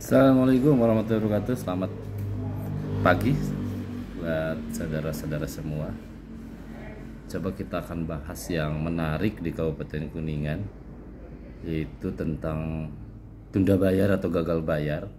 Assalamualaikum warahmatullahi wabarakatuh. Selamat pagi buat saudara-saudara semua. Coba kita akan bahas yang menarik di Kabupaten Kuningan, yaitu tentang tunda bayar atau gagal bayar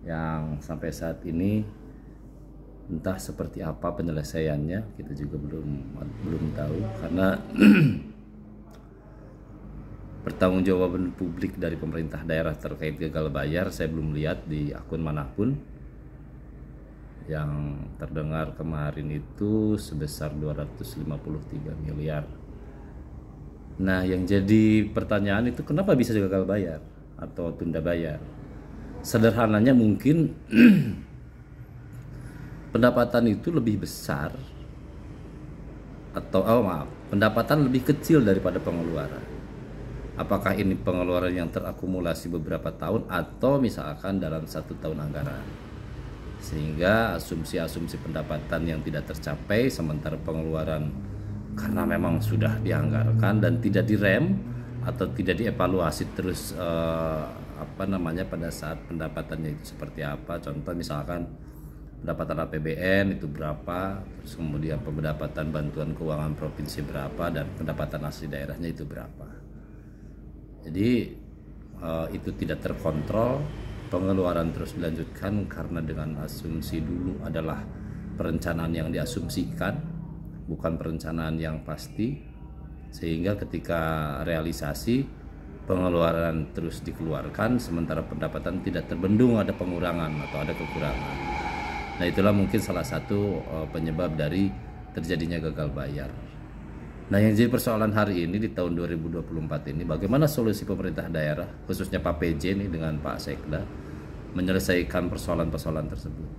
yang sampai saat ini entah seperti apa penyelesaiannya, kita juga belum tahu karena pertanggungjawaban publik dari pemerintah daerah terkait gagal bayar saya belum lihat di akun manapun. Yang terdengar kemarin itu sebesar 253 miliar. Nah, yang jadi pertanyaan itu kenapa bisa gagal bayar atau tunda bayar? Sederhananya mungkin pendapatan itu lebih besar atau pendapatan lebih kecil daripada pengeluaran. Apakah ini pengeluaran yang terakumulasi beberapa tahun atau misalkan dalam 1 tahun anggaran, sehingga asumsi-asumsi pendapatan yang tidak tercapai sementara pengeluaran karena memang sudah dianggarkan dan tidak direm atau tidak dievaluasi terus pada saat pendapatannya itu seperti apa. Contoh misalkan pendapatan APBN itu berapa, terus kemudian pendapatan bantuan keuangan provinsi berapa, dan pendapatan asli daerahnya itu berapa. Jadi itu tidak terkontrol, pengeluaran terus dilanjutkan karena dengan asumsi dulu adalah perencanaan yang diasumsikan, bukan perencanaan yang pasti, sehingga ketika realisasi pengeluaran terus dikeluarkan sementara pendapatan tidak terbendung, ada pengurangan atau ada kekurangan. Nah, itulah mungkin salah satu penyebab dari terjadinya gagal bayar. Nah, yang jadi persoalan hari ini di tahun 2024 ini, bagaimana solusi pemerintah daerah, khususnya Pak PJ ini dengan Pak Sekda, menyelesaikan persoalan-persoalan tersebut.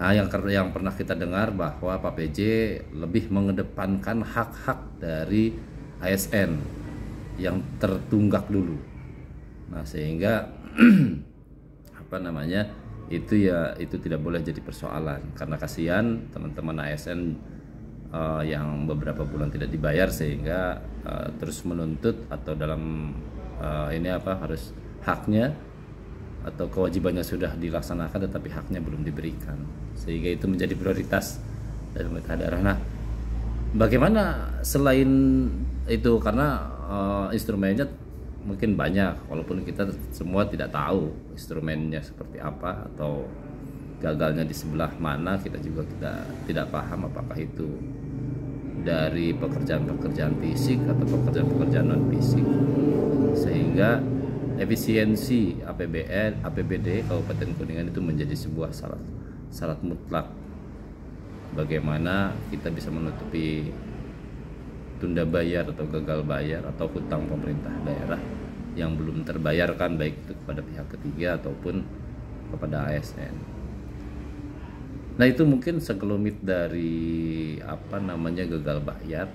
Nah, yang pernah kita dengar bahwa Pak PJ lebih mengedepankan hak-hak dari ASN yang tertunggak dulu. Nah, sehingga itu tidak boleh jadi persoalan, karena kasihan teman-teman ASN yang beberapa bulan tidak dibayar, sehingga terus menuntut atau dalam harus haknya atau kewajibannya sudah dilaksanakan tetapi haknya belum diberikan, sehingga itu menjadi prioritas dari pemerintah daerah. Nah, bagaimana selain itu, karena instrumennya mungkin banyak, walaupun kita semua tidak tahu instrumennya seperti apa atau gagalnya di sebelah mana, kita juga tidak paham apakah itu dari pekerjaan-pekerjaan fisik atau pekerjaan-pekerjaan non fisik, sehingga efisiensi APBD Kabupaten Kuningan itu menjadi sebuah syarat mutlak bagaimana kita bisa menutupi tunda bayar atau gagal bayar atau hutang pemerintah daerah yang belum terbayarkan, baik itu kepada pihak ketiga ataupun kepada ASN. Nah, itu mungkin segelumit dari gagal bayar.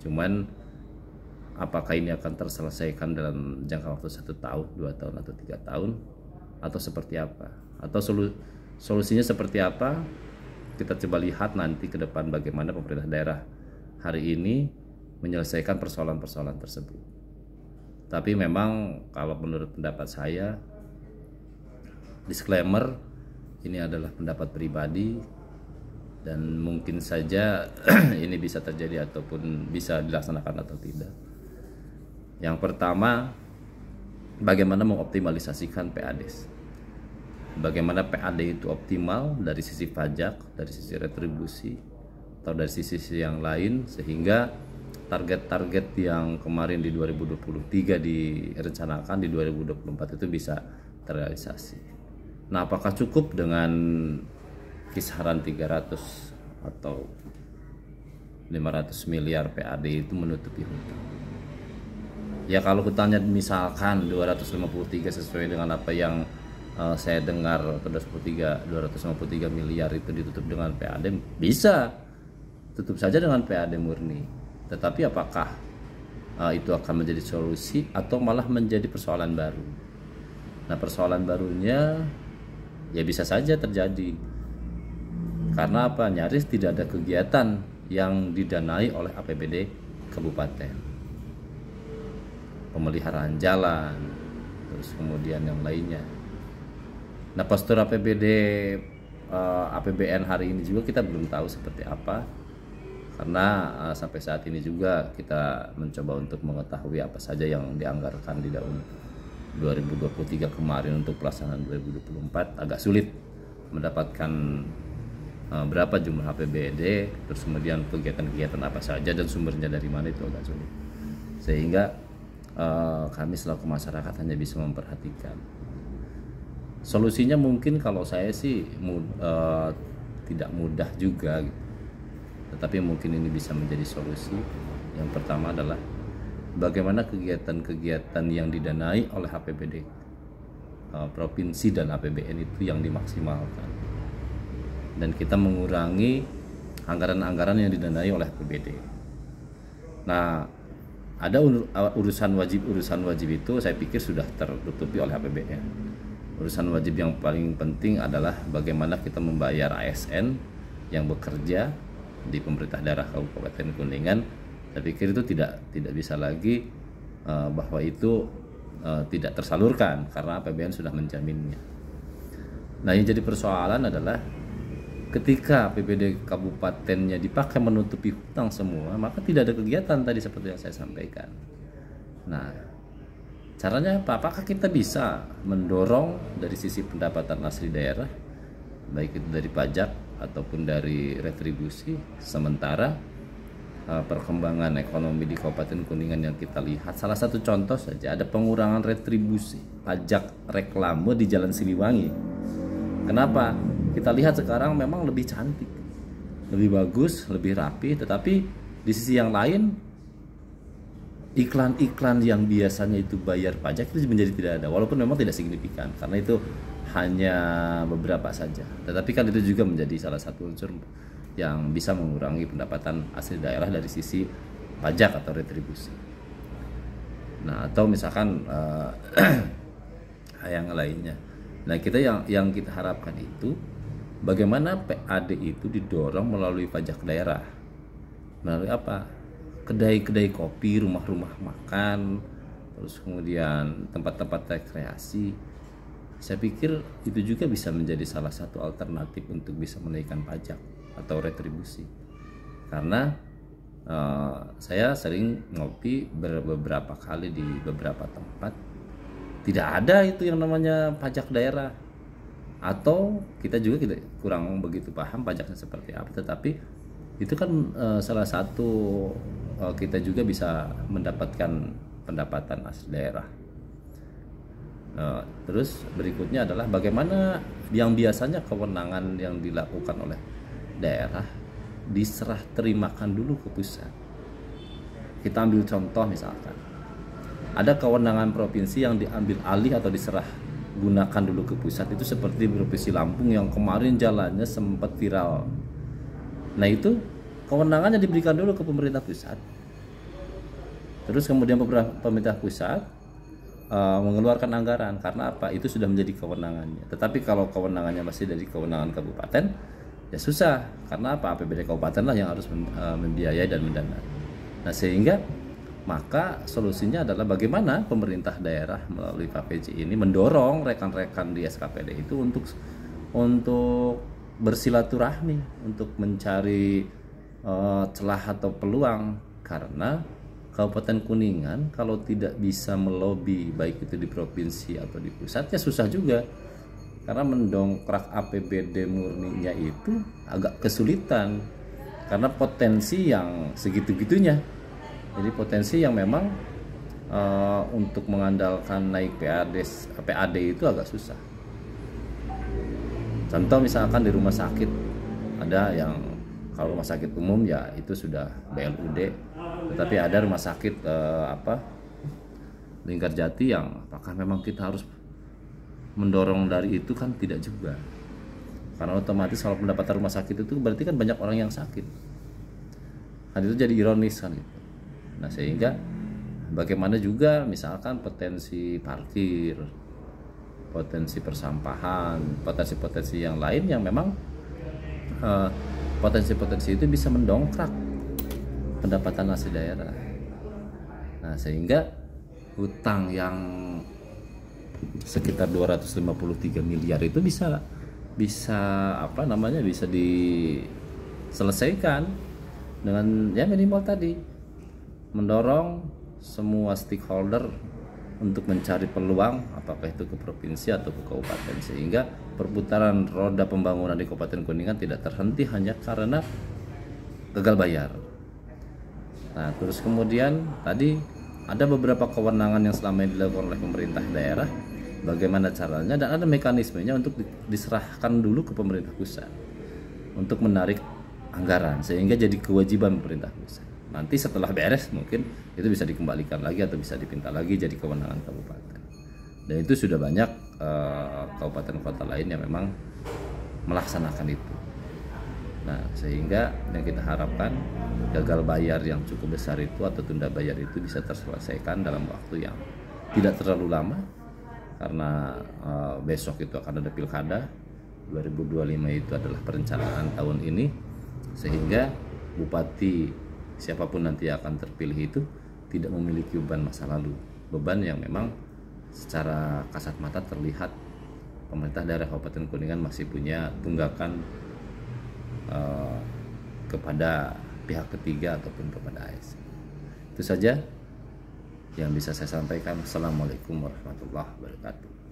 Cuman apakah ini akan terselesaikan dalam jangka waktu 1 tahun, 2 tahun atau 3 tahun, atau seperti apa, atau solusinya seperti apa, kita coba lihat nanti ke depan bagaimana pemerintah daerah hari ini menyelesaikan persoalan-persoalan tersebut. Tapi memang kalau menurut pendapat saya, disclaimer, ini adalah pendapat pribadi dan mungkin saja ini bisa terjadi ataupun bisa dilaksanakan atau tidak. Yang pertama, bagaimana mengoptimalisasikan PADes. Bagaimana PAD itu optimal dari sisi pajak, dari sisi retribusi, atau dari sisi yang lain, sehingga target-target yang kemarin di 2023 direncanakan di 2024 itu bisa terrealisasi. Nah, apakah cukup dengan kisaran 300 atau 500 miliar PAD itu menutupi hutang? Ya, kalau hutangnya misalkan 253 sesuai dengan apa yang saya dengar, 253 miliar itu ditutup dengan PAD, bisa tutup saja dengan PAD murni. Tetapi apakah itu akan menjadi solusi atau malah menjadi persoalan baru? Nah, persoalan barunya ya bisa saja terjadi karena nyaris tidak ada kegiatan yang didanai oleh APBD kabupaten. Pemeliharaan jalan, terus kemudian yang lainnya. Nah, postur APBN hari ini juga kita belum tahu seperti apa, karena sampai saat ini juga kita mencoba untuk mengetahui apa saja yang dianggarkan di tahun 2023 kemarin untuk pelaksanaan 2024. Agak sulit mendapatkan berapa jumlah APBD, terus kemudian kegiatan-kegiatan apa saja dan sumbernya dari mana, itu agak sulit, sehingga kami selaku masyarakat hanya bisa memperhatikan. Solusinya mungkin kalau saya sih tidak mudah juga gitu. Tetapi mungkin ini bisa menjadi solusi. Yang pertama adalah bagaimana kegiatan-kegiatan yang didanai oleh APBD provinsi dan APBN itu yang dimaksimalkan, dan kita mengurangi anggaran-anggaran yang didanai oleh APBD. Nah, ada urusan wajib itu saya pikir sudah tertutupi oleh APBN. Urusan wajib yang paling penting adalah bagaimana kita membayar ASN yang bekerja di pemerintah daerah Kabupaten Kuningan. Saya pikir itu tidak bisa lagi bahwa itu tidak tersalurkan karena APBN sudah menjaminnya. Nah, yang jadi persoalan adalah ketika APBD kabupatennya dipakai menutupi hutang semua, maka tidak ada kegiatan tadi seperti yang saya sampaikan. Nah, caranya apa? Apakah kita bisa mendorong dari sisi pendapatan asli daerah, baik itu dari pajak ataupun dari retribusi, sementara perkembangan ekonomi di Kabupaten Kuningan yang kita lihat, salah satu contoh saja ada pengurangan retribusi pajak reklame di Jalan Siliwangi. Kenapa? Kita lihat sekarang memang lebih cantik, lebih bagus, lebih rapi, tetapi di sisi yang lain iklan-iklan yang biasanya itu bayar pajak itu menjadi tidak ada, walaupun memang tidak signifikan karena itu hanya beberapa saja, tetapi kan itu juga menjadi salah satu unsur yang bisa mengurangi pendapatan asli daerah dari sisi pajak atau retribusi. Nah, atau misalkan yang lainnya. Nah, kita yang kita harapkan itu bagaimana PAD itu didorong melalui pajak daerah. Melalui apa? Kedai-kedai kopi, rumah-rumah makan, terus kemudian tempat-tempat rekreasi. Saya pikir itu juga bisa menjadi salah satu alternatif untuk bisa menaikkan pajak atau retribusi. Karena saya sering ngopi beberapa kali di beberapa tempat, tidak ada itu yang namanya pajak daerah, atau kita kurang begitu paham pajaknya seperti apa. Tetapi itu kan salah satu kita juga bisa mendapatkan pendapatan asli daerah. Terus berikutnya adalah bagaimana yang biasanya kewenangan yang dilakukan oleh daerah diserah terimakan dulu ke pusat. Kita ambil contoh, misalkan ada kewenangan provinsi yang diambil alih atau diserah gunakan dulu ke pusat, itu seperti Provinsi Lampung yang kemarin jalannya sempat viral. Nah, itu kewenangannya diberikan dulu ke pemerintah pusat, terus kemudian pemerintah pusat mengeluarkan anggaran. Karena apa? Itu sudah menjadi kewenangannya. Tetapi kalau kewenangannya masih dari kewenangan kabupaten, ya susah. Karena apa? APBD kabupaten lah yang harus membiayai dan mendanai. Nah, sehingga maka solusinya adalah bagaimana pemerintah daerah melalui KPJ ini mendorong rekan-rekan di SKPD itu untuk bersilaturahmi, untuk mencari celah atau peluang. Karena Kabupaten Kuningan kalau tidak bisa melobi baik itu di provinsi atau di pusat, ya susah juga. Karena mendongkrak APBD murninya itu agak kesulitan karena potensi yang segitu-gitunya. Jadi potensi yang memang untuk mengandalkan naik PAD itu agak susah. Contoh misalkan di rumah sakit, ada yang kalau rumah sakit umum ya itu sudah BLUD, tetapi ada rumah sakit Linggarjati yang apakah memang kita harus mendorong dari itu, kan tidak juga. Karena otomatis kalau pendapatan rumah sakit itu berarti kan banyak orang yang sakit. Kan itu jadi ironis kan gitu. Nah, sehingga bagaimana juga misalkan potensi parkir, potensi persampahan, potensi-potensi yang lain yang memang potensi-potensi itu bisa mendongkrak pendapatan asli daerah. Nah, sehingga hutang yang sekitar 253 miliar itu bisa diselesaikan dengan ya minimal tadi mendorong semua stakeholder untuk mencari peluang, apakah itu ke provinsi atau ke kabupaten, sehingga perputaran roda pembangunan di Kabupaten Kuningan tidak terhenti hanya karena gagal bayar. Nah, terus kemudian tadi ada beberapa kewenangan yang selama ini dilakukan oleh pemerintah daerah, bagaimana caranya, dan ada mekanismenya untuk diserahkan dulu ke pemerintah pusat untuk menarik anggaran, sehingga jadi kewajiban pemerintah pusat. Nanti setelah beres mungkin itu bisa dikembalikan lagi atau bisa dipinta lagi jadi kewenangan kabupaten. Dan itu sudah banyak kabupaten kota lain yang memang melaksanakan itu. Nah, sehingga yang kita harapkan gagal bayar yang cukup besar itu atau tunda bayar itu bisa terselesaikan dalam waktu yang tidak terlalu lama, karena besok itu akan ada pilkada 2025, itu adalah perencanaan tahun ini, sehingga bupati siapapun nanti akan terpilih itu tidak memiliki beban masa lalu, beban yang memang secara kasat mata terlihat pemerintah daerah Kabupaten Kuningan masih punya tunggakan kepada pihak ketiga ataupun kepada ASN. Itu saja yang bisa saya sampaikan. Assalamualaikum warahmatullahi wabarakatuh.